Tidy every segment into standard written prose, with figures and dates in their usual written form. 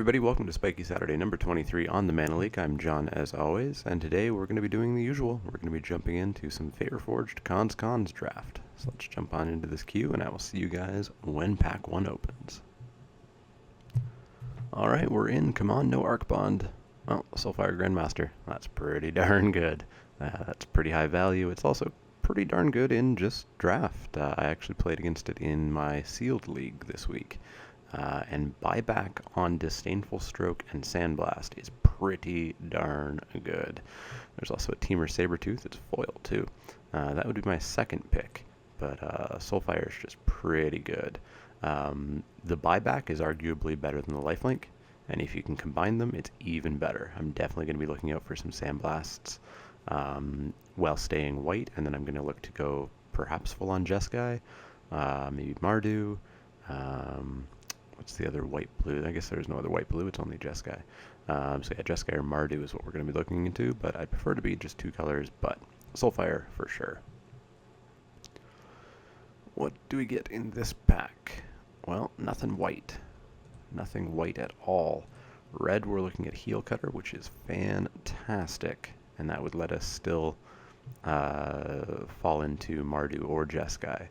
everybody, welcome to Spikey Saturday number 23 on the Leek. I'm John as always, and today we're going to be doing the usual. We're going to be jumping into some Reforged Cons draft. So let's jump on into this queue, and I will see you guys when pack 1 opens. Alright, we're in. Come on, no Arc Bond. Oh, Soulfire Grandmaster. That's pretty darn good. That's pretty high value. It's also pretty darn good in just draft. I actually played against it in my Sealed League this week. And buyback on Disdainful Stroke and Sandblast is pretty darn good. There's also a Teamer Sabertooth. It's foil too. That would be my second pick, but Soulfire is just pretty good. The buyback is arguably better than the lifelink, and if you can combine them, it's even better. I'm definitely going to be looking out for some Sandblasts while staying white, and then I'm going to look to go perhaps full on Jeskai, maybe Mardu. What's the other white-blue? I guess there's no other white-blue, it's only Jeskai. So yeah, Jeskai or Mardu is what we're going to be looking into, but I'd prefer to be just two colors, but Soulfire for sure. What do we get in this pack? Well, nothing white. Nothing white at all. Red, we're looking at Heel Cutter, which is fantastic, and that would let us still fall into Mardu or Jeskai.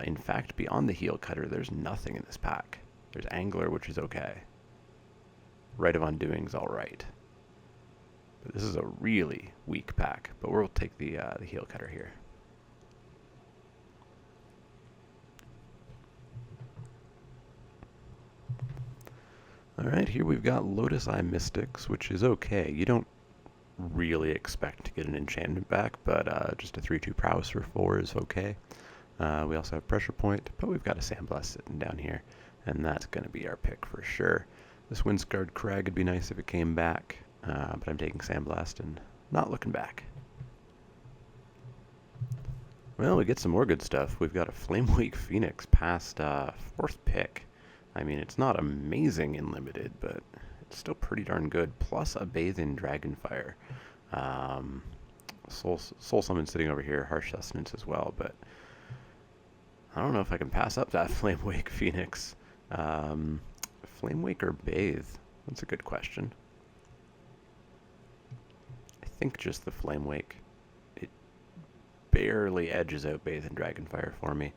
In fact, beyond the Heel Cutter, there's nothing in this pack. There's Angler, which is okay. Rite of Undoing's alright. But this is a really weak pack, but we'll take the Heel Cutter here. Alright, here we've got Lotus Eye Mystics, which is okay. You don't really expect to get an enchantment back, but just a 3-2 prowess for 4 is okay. We also have Pressure Point, but we've got a Sandblast sitting down here, and that's going to be our pick for sure. This Windscarred Crag would be nice if it came back, but I'm taking Sandblast and not looking back. Well, we get some more good stuff. We've got a Flamewake Phoenix past 4th pick. I mean, it's not amazing in Limited, but it's still pretty darn good. Plus a Bathe in Dragonfire. Soul Summon sitting over here, Harsh Sustenance as well, but I don't know if I can pass up that Flamewake Phoenix. Flamewake or Bathe? That's a good question. I think just the Flamewake. It barely edges out Bathe and Dragonfire for me.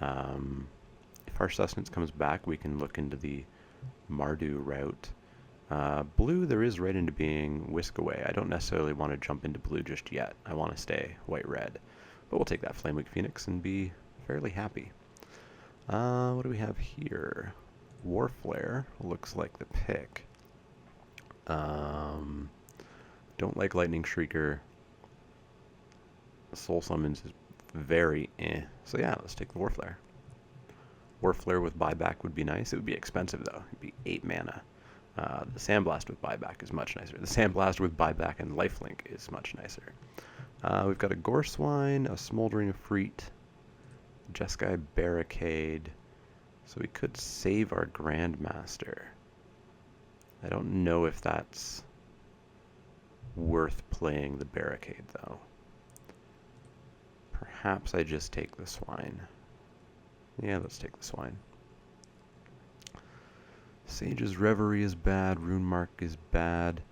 If Harsh Sustenance comes back, we can look into the Mardu route. Blue, there is right into being Whisk Away. I don't necessarily want to jump into blue just yet. I want to stay white-red. But we'll take that Flamewake Phoenix and be fairly happy. What do we have here? Warflare looks like the pick. Don't like Lightning Shrieker. Soul Summons is very eh. So yeah, let's take the Warflare. Warflare with buyback would be nice. It would be expensive though. It'd be 8 mana. The Sandblast with buyback is much nicer. The Sandblast with buyback and lifelink is much nicer. We've got a Goreswine, a Smoldering Efreet, Jeskai Barricade, so we could save our Grandmaster. I don't know if that's worth playing the Barricade, though. Perhaps I just take the Swine. Yeah, let's take the Swine. Sage's Reverie is bad, Runemark is bad.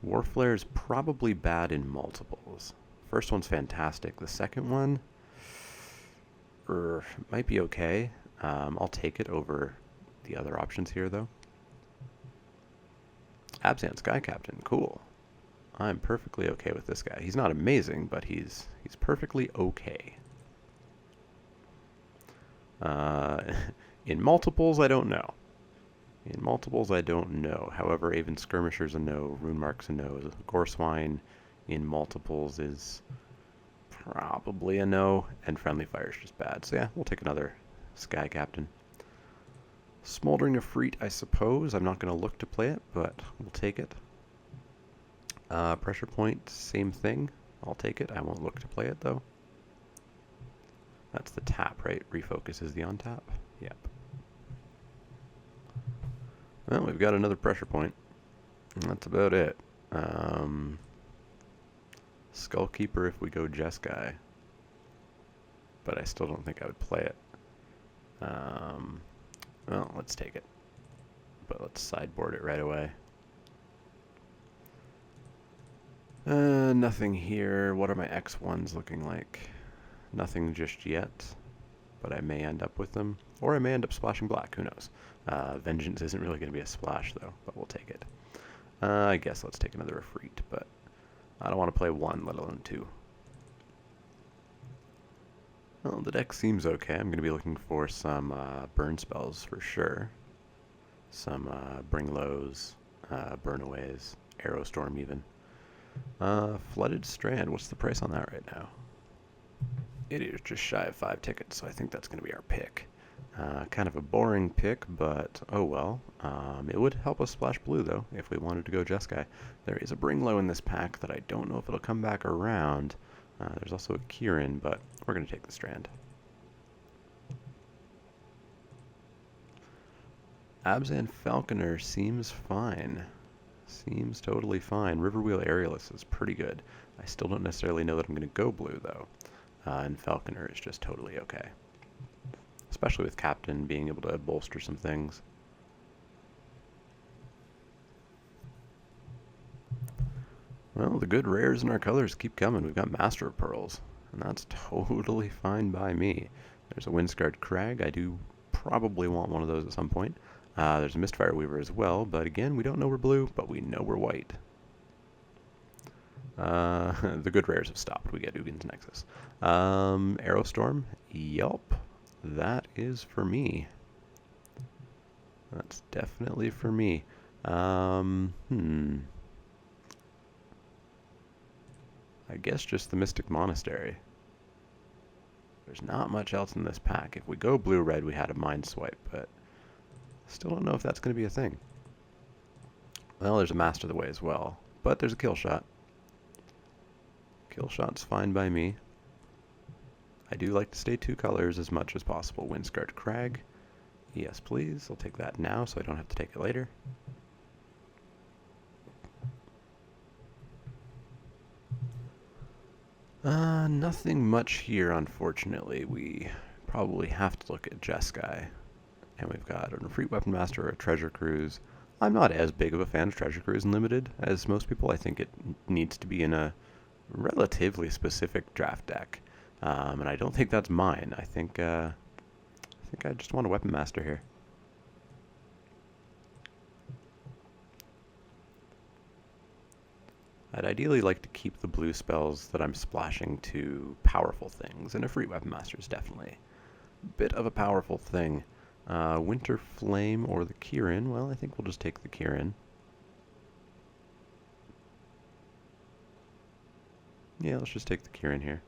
Warflare is probably bad in multiples. First one's fantastic. The second one might be okay. I'll take it over the other options here, though. Abzan Sky Captain, cool. I'm perfectly okay with this guy. He's not amazing, but he's perfectly okay. In multiples, I don't know. However, Aven Skirmisher's a no, Runemark's a no. Goreswine in multiples is probably a no, and Friendly Fire's just bad. So yeah, we'll take another Sky Captain. Smoldering Efreet, I suppose. I'm not going to look to play it, but we'll take it. Pressure Point, same thing. I'll take it. I won't look to play it, though. That's the tap, right? Refocus is the on-tap? Yep. Well, we've got another Pressure Point. That's about it. Skullkeeper if we go Jeskai. But I still don't think I would play it. Well, let's take it. but let's sideboard it right away. Nothing here. What are my X1s looking like? Nothing just yet, but I may end up with them. Or I may end up splashing black, who knows. Vengeance isn't really going to be a splash, though, but we'll take it. I guess let's take another Refreed, but I don't want to play 1, let alone 2. Well, the deck seems okay. I'm going to be looking for some burn spells for sure. Some Bring Lows, Burn Aways, Arrow Storm even. Flooded Strand, what's the price on that right now? It is just shy of 5 tickets, so I think that's going to be our pick. Kind of a boring pick, but oh well. It would help us splash blue, though, if we wanted to go Jeskai. There is a Bring Low in this pack that I don't know if it'll come back around. There's also a Kieran, but we're going to take the Strand. Abzan Falconer seems fine. Seems totally fine. Riverwheel Aerialist is pretty good. I still don't necessarily know that I'm going to go blue, though. And Falconer is just totally okay. Especially with Captain being able to bolster some things. Well, the good rares in our colors keep coming. We've got Master of Pearls, and that's totally fine by me. There's a Windscarred Crag. I do probably want one of those at some point. There's a Mistfire Weaver as well, but again, we don't know we're blue, but we know we're white. The good rares have stopped. We get Ugin's Nexus. Arrow Storm. Yup. That is for me. That's definitely for me. I guess just the Mystic Monastery. There's not much else in this pack. If we go blue-red, we had a Mind Swipe, but still don't know if that's going to be a thing. Well, there's a Master the Way as well, but there's a Kill Shot. Kill Shot's fine by me. I do like to stay 2 colors as much as possible. Windscarred Crag. Yes, please. I'll take that now so I don't have to take it later. Nothing much here, unfortunately. We probably have to look at Jeskai. And we've got a Retreat Weapon Master or a Treasure Cruise. I'm not as big of a fan of Treasure Cruise Unlimited as most people. I think it needs to be in a relatively specific draft deck. And I don't think that's mine. I think I just want a Weapon Master here. I'd ideally like to keep the blue spells that I'm splashing to powerful things, and a Free Weapon Master is definitely a bit of a powerful thing. Winter Flame or the Kieran. Well, I think we'll just take the Kieran. Yeah, let's just take the Kieran here.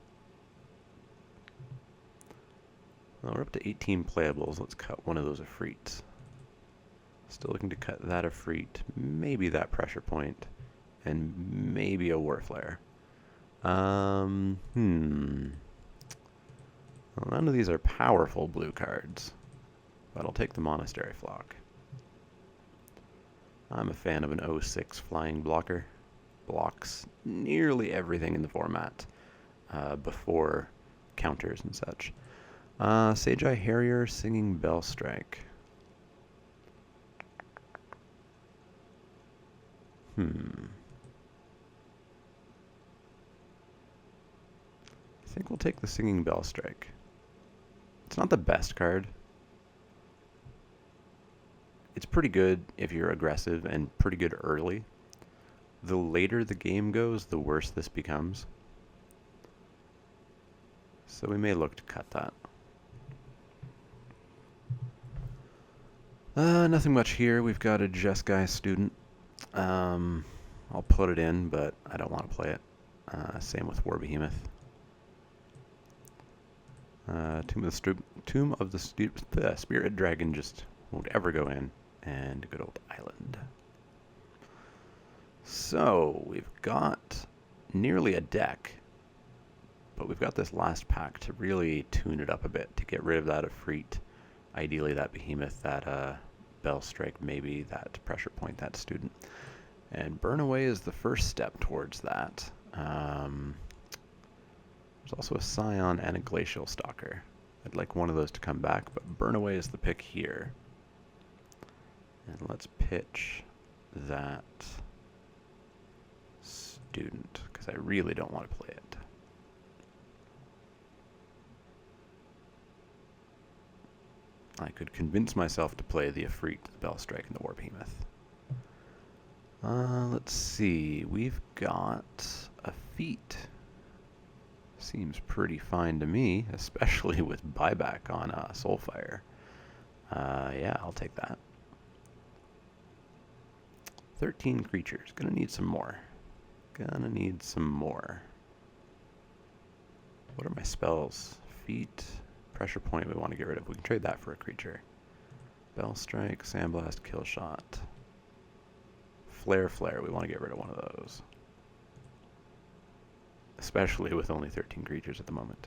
Well, we're up to 18 playables. Let's cut one of those Efreets. Still looking to cut that Efreet, maybe that Pressure Point, and maybe a Warflare. Well, none of these are powerful blue cards, but I'll take the Monastery Flock. I'm a fan of an 06 flying blocker. Blocks nearly everything in the format before counters and such. Sage-Eye Harrier, Singing Bell Strike. I think we'll take the Singing Bell Strike. It's not the best card. It's pretty good if you're aggressive and pretty good early. The later the game goes, the worse this becomes. So we may look to cut that. Nothing much here. We've got a Jeskai student. I'll put it in, but I don't want to play it. Same with War Behemoth. Tomb of the Spirit Dragon just won't ever go in. And good old Island. So, we've got nearly a deck. But we've got this last pack to really tune it up a bit. To get rid of that Efreet. Ideally that Behemoth, that Bell Strike, maybe that Pressure Point, that Student. And Burn Away is the first step towards that. There's also a Scion and a Glacial Stalker. I'd like one of those to come back, but Burn Away is the pick here. And let's pitch that student, because I really don't want to play it. I could convince myself to play the Efreet, the Bellstrike, and the War Behemoth. Let's see. We've got a feat. Seems pretty fine to me, especially with buyback on Soulfire. Yeah, I'll take that. 13 creatures. Gonna need some more. Gonna need some more. What are my spells? Feat, pressure point we want to get rid of. We can trade that for a creature. Bellstrike, Sandblast, Killshot. Flare, we want to get rid of one of those. Especially with only 13 creatures at the moment.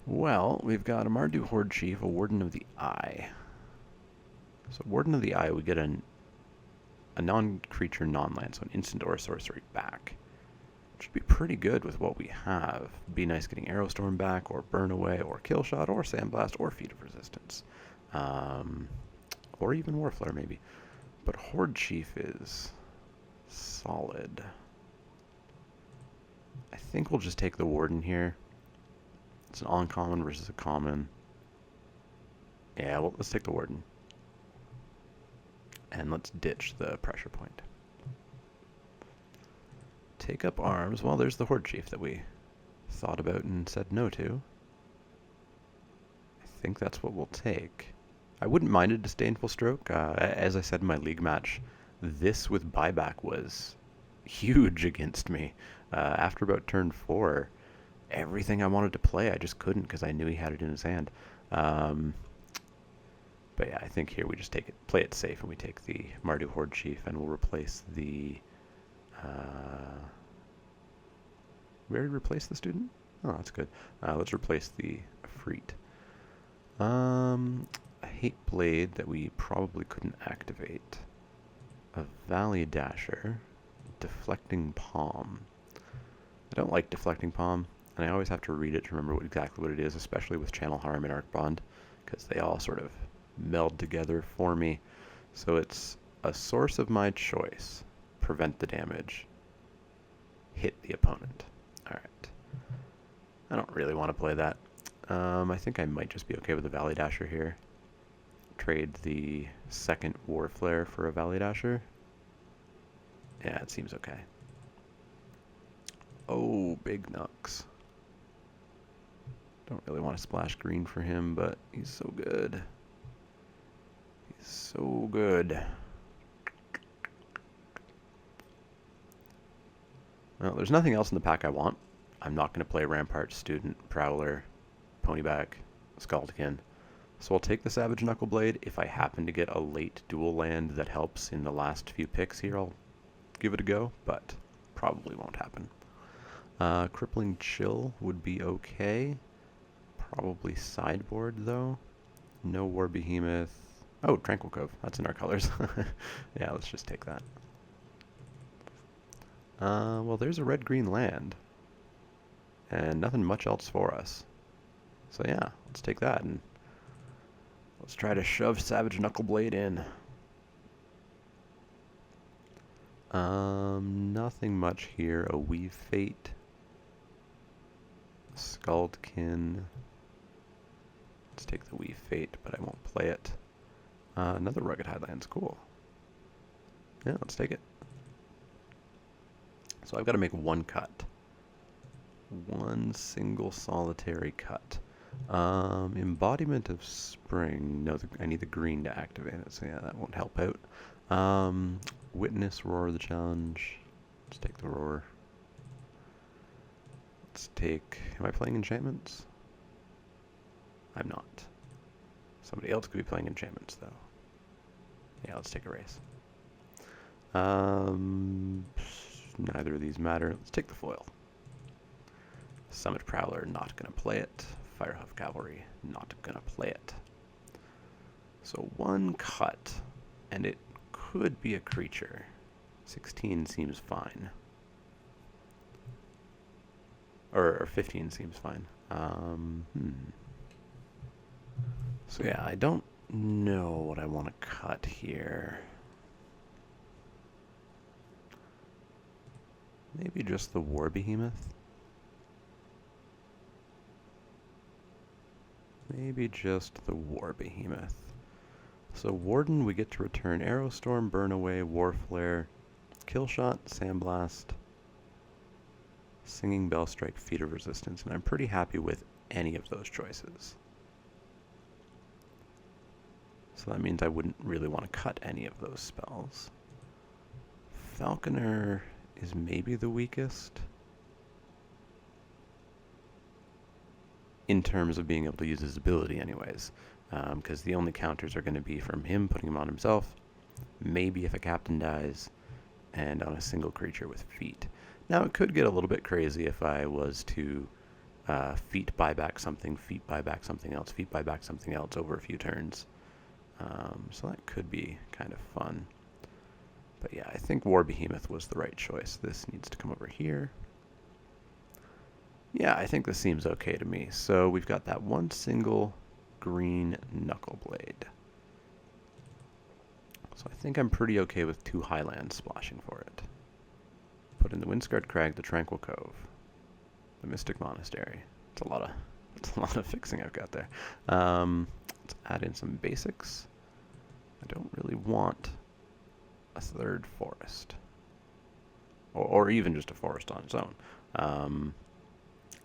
Well, we've got a Mardu Horde Chief, a Warden of the Eye. So Warden of the Eye, we get a non-creature, non-land, so an instant or a sorcery back. Should be pretty good with what we have. Be nice getting Arrowstorm back, or Burn Away, or Killshot, or Sandblast, or Feat of Resistance. Or even Warflare, maybe. But Horde Chief is solid. I think we'll just take the Warden here. It's an uncommon versus a common. Yeah, well, let's take the Warden. And let's ditch the pressure point. Take up arms. Well, there's the Horde Chief that we thought about and said no to. I think that's what we'll take. I wouldn't mind a Disdainful Stroke. As I said in my League match, this with buyback was huge against me. After about turn 4, everything I wanted to play, I just couldn't because I knew he had it in his hand. But yeah, I think here we just take it, play it safe, and we take the Mardu Horde Chief, and we'll replace the... we already replaced the student? Oh, that's good. Let's replace the Efreet. A Hate Blade that we probably couldn't activate. A Valley Dasher. Deflecting Palm. I don't like Deflecting Palm, and I always have to read it to remember exactly what it is, especially with Channel Harm and Arcbond, because they all sort of meld together for me. So it's a source of my choice. Prevent the damage. Hit the opponent. Alright. I don't really want to play that. I think I might just be okay with the Valley Dasher here. Trade the second War Flare for a Valley Dasher. Yeah, it seems okay. Oh, Big Nux. Don't really want to splash green for him, but he's so good. He's so good. Well, there's nothing else in the pack I want. I'm not going to play Rampart, Student, Prowler, Ponyback, Scaldkin. So I'll take the Savage Knuckleblade. If I happen to get a late dual land that helps in the last few picks here, I'll give it a go, but probably won't happen. Crippling Chill would be okay. Probably sideboard, though. No War Behemoth. Oh, Tranquil Cove. That's in our colors. Yeah, let's just take that. Well, there's a red-green land. And nothing much else for us. So yeah, let's take that and let's try to shove Savage Knuckleblade in. Nothing much here. A Weave Fate. Scaldkin. Let's take the Weave Fate, but I won't play it. Another Rugged Highlands. Cool. Yeah, let's take it. So I've got to make one cut. One single solitary cut. Embodiment of Spring. No, I need the green to activate it, so yeah, that won't help out. Witness Roar the Challenge. Let's take the Roar. Let's take... Am I playing enchantments? I'm not. Somebody else could be playing enchantments, though. Yeah, let's take a race. Neither of these matter. Let's take the foil. Summit Prowler, not gonna play it. Firehoof Cavalry, not gonna play it. So one cut, and it could be a creature. 16 seems fine. Or 15 seems fine. So yeah, I don't know what I want to cut here. Maybe just the War Behemoth? Maybe just the War Behemoth. So Warden, we get to return Arrow Storm, Burn Away, War Flare, Kill Shot, Sandblast, Singing Bell Strike, Feat of Resistance, and I'm pretty happy with any of those choices. So that means I wouldn't really want to cut any of those spells. Falconer is maybe the weakest in terms of being able to use his ability anyways, because the only counters are going to be from him putting him on himself, maybe if a captain dies, and on a single creature with feet. Now it could get a little bit crazy if I was to feet buy back something, feet buy back something else, feet buy back something else over a few turns. So that could be kind of fun. But yeah, I think War Behemoth was the right choice. This needs to come over here. Yeah, I think this seems okay to me. So we've got that one single green Knuckleblade. So I think I'm pretty okay with 2 Highlands splashing for it. Put in the Windscarred Crag, the Tranquil Cove, the Mystic Monastery. It's a lot of fixing I've got there. Let's add in some basics. I don't really want a 3rd forest, or even just a forest on its own.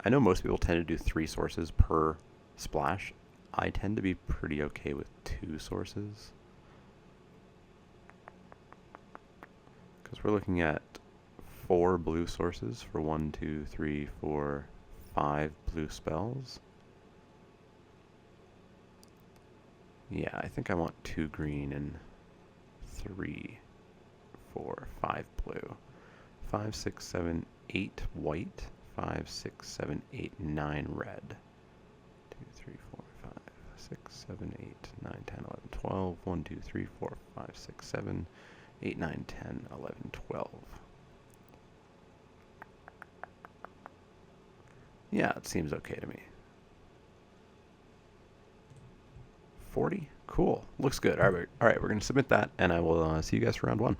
I know most people tend to do 3 sources per splash. I tend to be pretty okay with 2 sources, because we're looking at 4 blue sources for 1, 2, 3, 4, 5 blue spells. Yeah, I think I want 2 green and 3, 4, 5 blue. 5, 6, 7, 8 white. 5, 6, 7, 8, 9 red. 2, 3, 4, 5, 6, 7, 8, 9, 10, 11, 12. 1, 2, 3, 4, 5, 6, 7, 8, 9, 10, 11, 12. Yeah, it seems okay to me. 40? Cool. Looks good. All right, we're going to submit that, and I will see you guys for round 1.